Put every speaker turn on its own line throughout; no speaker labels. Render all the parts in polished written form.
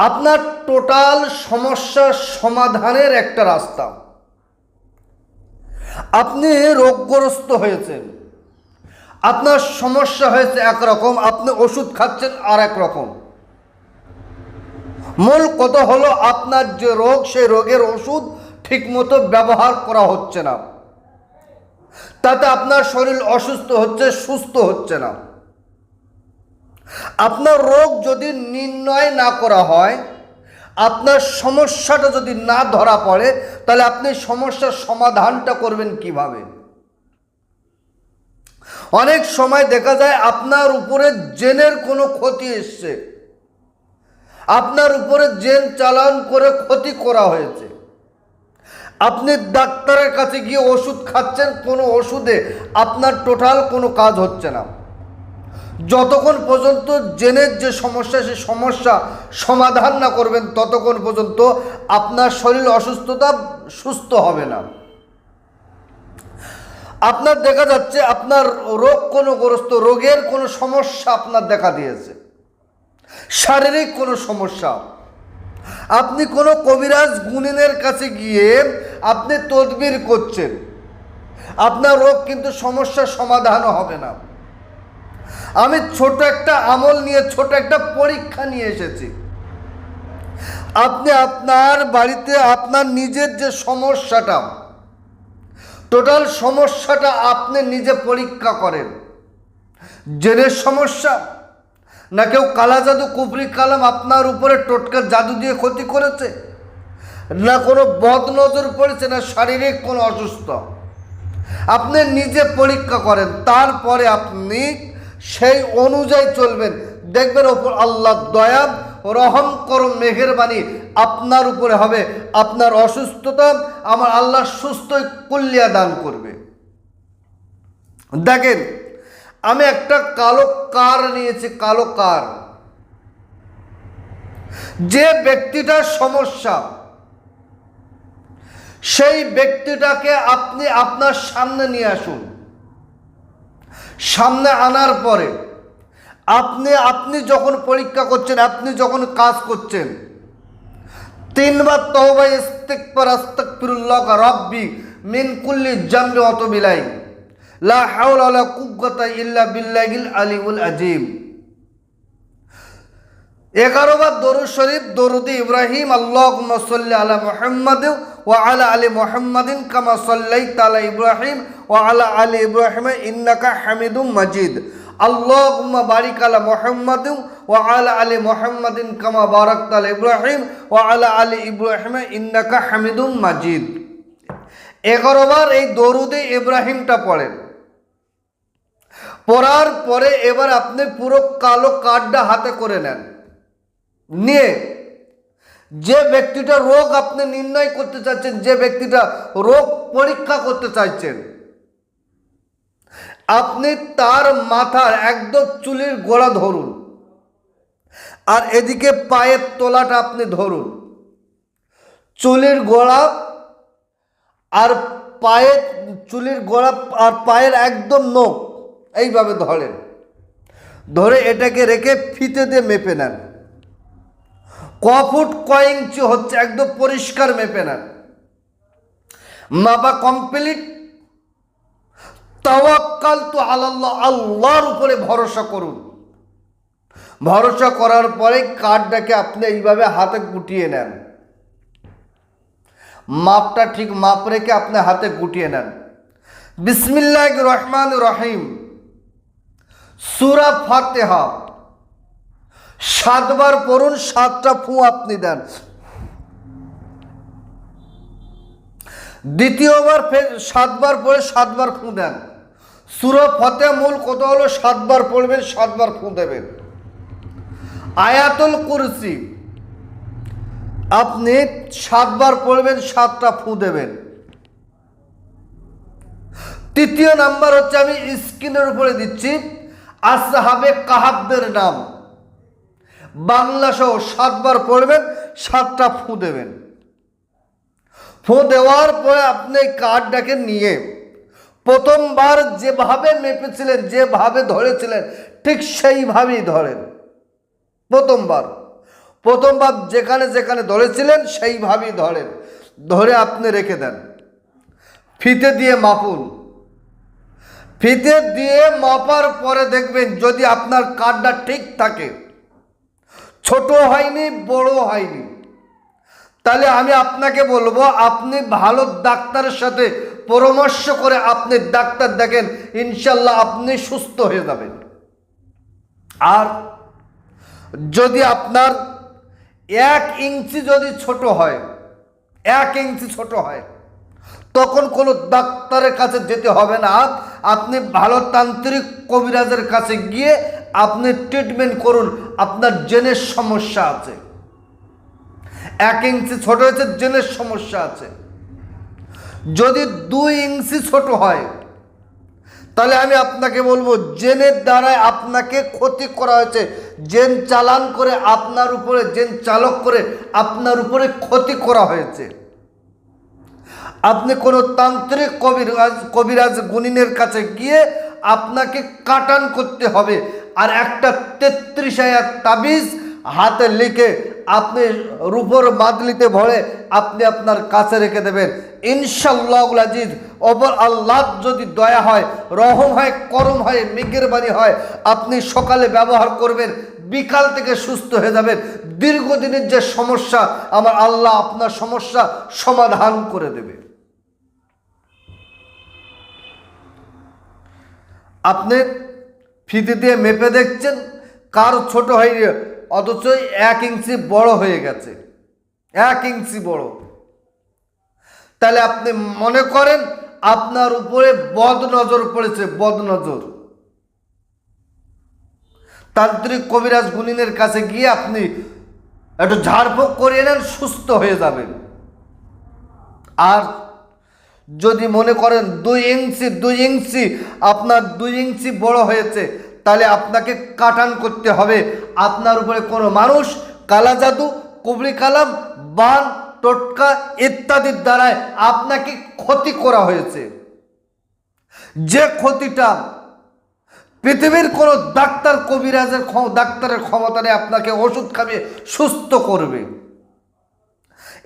আপনার টোটাল সমস্যা সমাধানের একটা রাস্তা। আপনি রোগগ্রস্ত হয়েছেন, আপনার সমস্যা হয়েছে একরকম, আপনি ওষুধ খাচ্ছেন আর এক রকম। মূল কথা হলো আপনার যে রোগ, সেই রোগের ওষুধ ঠিকমতো ব্যবহার করা হচ্ছে না, তাতে আপনার শরীর অসুস্থ হচ্ছে, সুস্থ হচ্ছে না। আপনার রোগ যদি নির্ণয় না করা হয়, আপনার সমস্যাটা যদি না ধরা পড়ে, তাহলে আপনি সমস্যার সমাধানটা করবেন কিভাবে? অনেক সময় দেখা যায় আপনার উপরে জেনের কোনো ক্ষতি এসছে, আপনার উপরে জেন চালান করে ক্ষতি করা হয়েছে, আপনি ডাক্তারের কাছে গিয়ে ওষুধ খাচ্ছেন, কোনো ওষুধে আপনার টোটাল কোনো কাজ হচ্ছে না। যতক্ষণ পর্যন্ত জেনের যে সমস্যা, সেই সমস্যা সমাধান না করবেন, ততক্ষণ পর্যন্ত আপনার শরীর অসুস্থতা সুস্থ হবে না। আপনার দেখা যাচ্ছে আপনার রোগ কোনো গ্রস্ত, রোগের কোনো সমস্যা আপনার দেখা দিয়েছে, শারীরিক কোনো সমস্যা। আপনি কোনো কবিরাজ গুণিনের কাছে গিয়ে আপনি তদবির করছেন, আপনার রোগ কিন্তু সমস্যার সমাধানও হবে না। আমি ছোট একটা আমল নিয়ে, ছোট একটা পরীক্ষা নিয়ে এসেছি। আপনি আপনার বাড়িতে আপনার নিজের যে সমস্যাটা, টোটাল সমস্যাটা আপনি নিজে পরীক্ষা করেন। জেনের সমস্যা, না কেউ কালা জাদু কুফরি কালাম আপনার উপরে টোটকা জাদু দিয়ে ক্ষতি করেছে, না কোনো বদ নজর পড়েছে, না শারীরিক কোনো অসুস্থ, আপনি নিজে পরীক্ষা করেন। তারপরে আপনি সেই অনুযায়ী চলবেন, দেখবেন ওপর আল্লাহ দয়া রহম করম মেহেরবানি আপনার উপরে হবে। আপনার অসুস্থতা আমার আল্লাহ সুস্থ কুল্লিয়া দান করবে। দেখেন, আমি একটা কালো কার নিয়েছি, কালো কার। যে ব্যক্তিটার সমস্যা, সেই ব্যক্তিটাকে আপনি আপনার সামনে নিয়ে আসুন। সামনে আনার পরে আপনি যখন পরীক্ষা করছেন, আপনি যখন কাজ করছেন, 3 বার তওবা ইস্তিগফার আস্তাগফিরুল্লাহ রাব্বি মিন কুল্লি জামবি ওয়া তুবু ইলাইহি লা হাওলা ওয়ালা কুওয়াতা ইল্লা বিল্লাহিল আলিয়্যিল আযীম। 11 বার দরুদ শরীফ, দরুদে ইব্রাহিম, আল্লাহুম্মা সাল্লি আলা মুহাম্মাদ ওয়া আলা আলি মুহাম্মাদিন কামা সাল্লাইতা আলা ইব্রাহিম ওয়া আলা আলি ইব্রাহিম ইন্নাকা হামিদুম মাজিদ। আল্লাহুম্মা বারিক আলা মুহাম্মাদ ওয়া আলা আলি মুহাম্মাদিন কামা বারাকতা আলা ইব্রাহিম ওয়া আলা আলি ইব্রাহিম ইন্নাকা হামিদুম মাজিদ। 11 বার এই দরুদে ইব্রাহিমটা পড়েন। পড়ার পরে এবার আপনি পুরো কালো কার্ডটা হাতে করে নেন, নিয়ে যে ব্যক্তিটা রোগ আপনি নির্ণয় করতে চাচ্ছেন, যে ব্যক্তিটা রোগ পরীক্ষা করতে চাইছেন, আপনি তার মাথার একদম চুলের গোড়া ধরুন, আর এদিকে পায়ের তলাটা আপনি ধরুন। চুলের গোড়া আর পায়ের, চুলের গোড়া আর পায়ের একদম নখ এইভাবে ধরেন। ধরে এটাকে রেখে ফিতে দিয়ে মেপে নেন। ক ফুট কয় ইঞ্চি হচ্ছে একদম পরিষ্কার মেপে নেন। মাপা কমপ্লিট। তাওয়াক্কালতু আলাল্লাহ, আল্লাহর উপরে ভরসা করুন। ভরসা করার পরে কার্ডটাকে আপনি এইভাবে হাতে গুটিয়ে নেন। মাপটা ঠিক মাপ রেখে আপনি হাতে গুটিয়ে নেন। বিসমিল্লাহির রহমানির রহিম, সূরা ফাতিহা 7 বার পড়ুন, 7টা ফু আপনি দেন। দ্বিতীয়বার ফের 7 বার পড়ে 7 বার ফু দেন। সূরা ফাতিহা মূল কথা হলো 7 বার পড়বেন, 7 বার ফু দেবেন। আয়াতুল কুরসি আপনি 7 বার পড়বেন, 7টা ফু দেবেন। তৃতীয় নাম্বার হচ্ছে, আমি স্ক্রিনের উপরে দিচ্ছি, আসহাবে কাহাবদের নাম বাংলা সহ 7 বার পড়বেন, 7টা ফু দেবেন। ফু দেওয়ার পরে আপনি কার্ডটাকে নিয়ে প্রথমবার যেভাবে মেপেছিলেন, যেভাবে ধরেছিলেন, ঠিক সেইভাবেই ধরেন প্রথমবার। প্রথমবার যেখানে যেখানে ধরেছিলেন সেইভাবেই ধরেন, ধরে আপনি রেখে দেন। ফিতে দিয়ে মাপুন। ফিতে দিয়ে মাপার পরে দেখবেন যদি আপনার কাঠটা ঠিক থাকে, ছোট হয়নি বড় হয়নি, তাহলে আমি আপনাকে বলবো আপনি ভালো ডাক্তারের সাথে পরামর্শ করে আপনি ডাক্তার দেখেন, ইনশাল্লাহ আপনি সুস্থ হয়ে যাবেন। আর যদি আপনার 1 ইঞ্চি যদি ছোট হয়, 1 ইঞ্চি ছোট হয়, তখন কোনো ডাক্তারের কাছে যেতে হবে না। আপনি ভালো তান্ত্রিক কবিরাজের কাছে গিয়ে আপনি ট্রিটমেন্ট করুন। আপনার জেনের সমস্যা আছে, 1 ইঞ্চি ছোট হয়েছে, জেনের সমস্যা আছে। যদি 2 ইঞ্চি ছোট হয়, তাহলে আমি আপনাকে বলবো জেনের দ্বারায় আপনাকে ক্ষতি করা হয়েছে। জেন চালান করে আপনার উপরে, জেন চালক করে আপনার উপরে ক্ষতি করা হয়েছে। আপনি কোনো তান্ত্রিক কবিরাজ গুণিনের কাছে গিয়ে আপনাকে কাটান করতে হবে। আর একটা 33 আয়াত তাবিজ হাতে লিখে আপনি রূপোর মাদলিতে ভরে আপনি আপনার কাছে রেখে দেবেন। ইনশাআল্লাহুল আজিজ, ওপর আল্লাহ যদি দয়া হয়, রহম হয়, করম হয়, মেহেরবানি হয়, আপনি সকালে ব্যবহার করবেন, বিকাল থেকে সুস্থ হয়ে যাবেন। দীর্ঘদিনের যে সমস্যা, আমার আল্লাহ আপনার সমস্যা সমাধান করে দেবে। আপনি ফিতে দিয়ে মেপে দেখছেন কার ছোট হয়ে, অথচ 1 ইঞ্চি বড় হয়ে গেছে, 1 ইঞ্চি বড়। তাহলে আপনি মনে করেন আপনার উপরে বদনজর পড়েছে, বদনজর। তান্ত্রিক কবিরাজ গুণিনের কাছে গিয়ে আপনি একটু ঝাড়ফুঁক করিয়ে নেন, সুস্থ হয়ে যাবেন। আর যদি মনে করেন 2 ইঞ্চি আপনার 2 ইঞ্চি বড় হয়েছে, তাহলে আপনাকে কাটান করতে হবে। আপনার উপরে কোনো মানুষ কালা জাদু, কুবরি কালাম, বান, টোটকা ইত্যাদির দ্বারায় আপনাকে ক্ষতি করা হয়েছে। যে ক্ষতিটা পৃথিবীর কোনো ডাক্তার কবিরাজের ডাক্তারের ক্ষমতা নেই আপনাকে ওষুধ খাইয়ে সুস্থ করবে।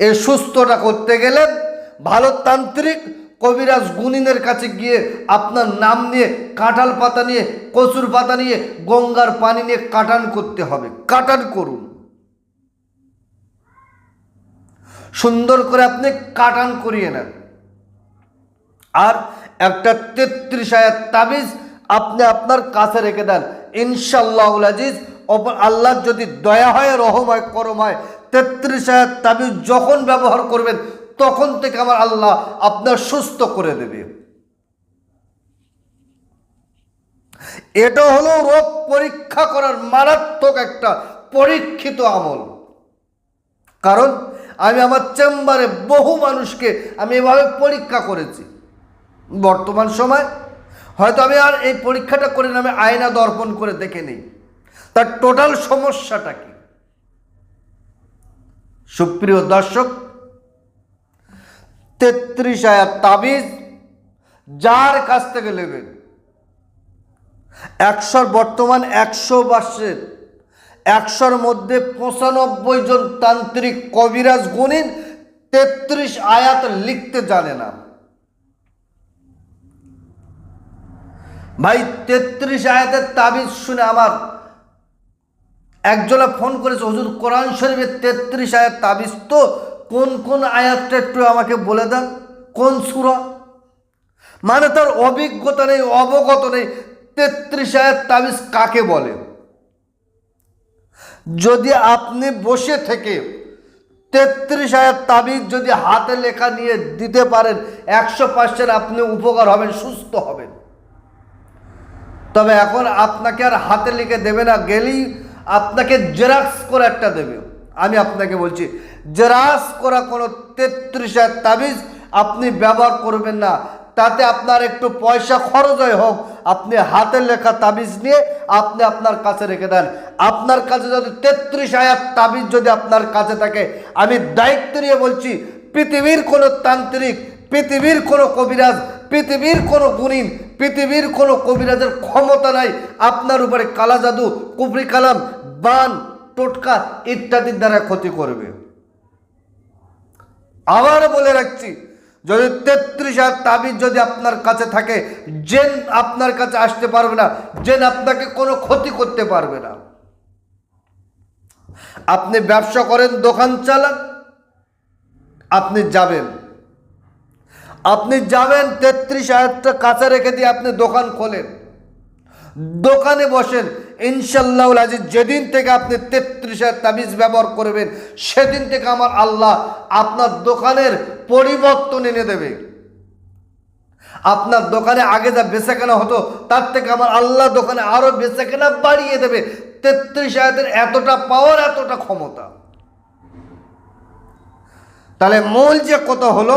এই সুস্থটা করতে গেলে ভালো তান্ত্রিক কবিরাজ গুণিনের কাছে গিয়ে আপনার নাম নিয়ে, কাঁঠাল পাতা নিয়ে, কচুর পাতা নিয়ে, গঙ্গার পানি নিয়ে কাটান করতে হবে। কাটান করুন, সুন্দর করে আপনি কাটান করিয়ে নেন। আর একটা 33 আয়াত তাবিজ আপনি আপনার কাছে রেখে দেন। ইনশাআল্লাহুল আজিজ, ওপর আল্লাহ যদি দয়া হয়, রহম হয়, করম হয়, 33 আয়াত তাবিজ যখন ব্যবহার করবেন তখন থেকে আমার আল্লাহ আপনার সুস্থ করে দেবে। এটা হলো রোগ পরীক্ষা করার মারাত্মক একটা পরীক্ষিত আমল। কারণ আমি আমার চেম্বারে বহু মানুষকে আমি এভাবে পরীক্ষা করেছি। বর্তমান সময় হয়তো আমি আর এই পরীক্ষাটা করে না, আমি আয়না দর্পণ করে দেখে নিই তার টোটাল সমস্যাটা কি। সুপ্রিয় দর্শক, 33 আয়াত তাবিজ যার কাছ থেকে নেবেন, 100 বর্তমান 100 বর্ষের 100-র মধ্যে 95 জন তান্ত্রিক কবিরাজ গুণিন 33 আয়াত লিখতে জানে না। ভাই 33 আয়াতের তাবিজ শুনে আমার একজনে ফোন করেছে, হুজুর কোরআন শরীফের 33 আয়াত তাবিজ তো কোন কোন আয়াতটা একটু আমাকে বলে দেন, কোন সূরা? মানে তার অভিজ্ঞতা নেই, অবগত নেই 33 আয়াত তাবিজ কাকে বলে। যদি আপনি বসে থেকে 33 আয়াত তাবিজ যদি হাতে লেখা নিয়ে দিতে পারেন, 100% আপনি উপকার হবেন, সুস্থ হবেন। তবে এখন আপনাকে আর হাতে লিখে দেবে না, গেলেই আপনাকে জেরক্স করে একটা দেবে। আমি আপনাকে বলছি, জেরক্স করা কোনো 33 আয়াত তাবিজ আপনি ব্যবহার করবেন না। তাতে আপনার একটু পয়সা খরচ হয় হোক, আপনি হাতের লেখা তাবিজ নিয়ে আপনি আপনার কাছে রেখে দেন। আপনার কাছে যদি 33 আয়াত তাবিজ যদি আপনার কাছে থাকে, আমি দায়িত্ব নিয়ে বলছি, পৃথিবীর কোনো তান্ত্রিক, পৃথিবীর কোনো কবিরাজ, পৃথিবীর কোনো গুণিন, পৃথিবীর কোনো কবিরাজের ক্ষমতা নাই আপনার উপরে কালা জাদু, কুফরি কালাম, বান, টোটকা ইত্যাদির দ্বারা ক্ষতি করবে। আবার বলে রাখছি, যদি 33,000 তাবিজ যদি আপনার কাছে থাকে, জিন আপনার কাছে আসতে পারবে না, জিন আপনাকে কোনো ক্ষতি করতে পারবে না। আপনি ব্যবসা করেন, দোকান চালান, আপনি যাবেন 33,000টা কাছে রেখে দিয়ে আপনি দোকান খোলেন, দোকানে বসেন, ইনশাআল্লাহ আজিজ যেদিন থেকে আপনি 33,000 তাবিজ ব্যবহার করবেন, সেদিন থেকে আমার আল্লাহ আপনার দোকানের পরিবর্তন এনে দেবে। আপনার দোকানে আগে যা বেচাকেনা হতো তার থেকে আমার আল্লাহ দোকানে আরো বেচাকেনা বাড়িয়ে দেবে। 33,000-এর এতটা পাওয়ার, এতটা ক্ষমতা। তাহলে মূল যে কথা হলো,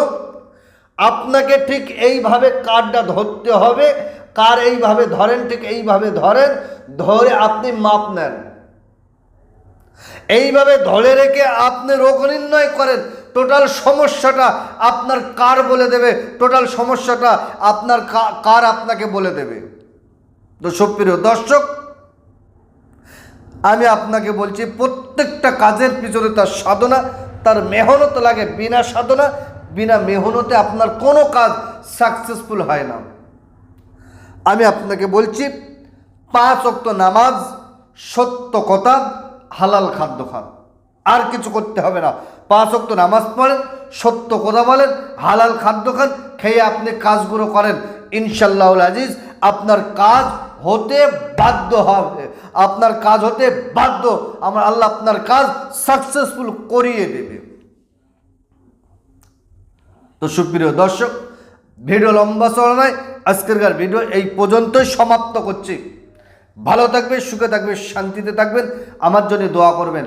আপনাকে ঠিক এইভাবে কার্ডটা ধরতে হবে। কার এইভাবে ধরেন, ঠিক এইভাবে ধরেন, ধরে আপনি মাপ নেন, এইভাবে ধরে রেখে আপনি রোগ নির্ণয় করেন। টোটাল সমস্যাটা আপনার কার বলে দেবে, টোটাল সমস্যাটা আপনার কার আপনাকে বলে দেবে। তো সুপ্রিয় দর্শক, আমি আপনাকে বলছি, প্রত্যেকটা কাজের পিছনে তার সাধনা, তার মেহনত লাগে। বিনা সাধনা, বিনা মেহনতে আপনার কোনো কাজ সাকসেসফুল হয় না। আমি আপনাকে বলছি, 5 ওয়াক্ত নামাজ, সত্য কথা, হালাল খাদ্য খান, আর কিছু করতে হবে না। 5 ওয়াক্ত নামাজ পড়েন, সত্য কথা বলেন, হালাল খাদ্য খান, খেয়ে আপনি কাজগুলো করেন, ইনশাআল্লাহুল আজিজ আপনার কাজ হতে বাধ্য হবে। আপনার কাজ হতে বাধ্য, আমার আল্লাহ আপনার কাজ সাকসেসফুল করিয়ে দেবে। তো সুপ্রিয় দর্শক, ভিডিও লম্বা চলা নয়, আজকেরকার ভিডিও এই পর্যন্তই সমাপ্ত করছি। ভালো থাকবে, সুখে থাকবে, শান্তিতে থাকবেন, আমার জন্য দোয়া করবেন।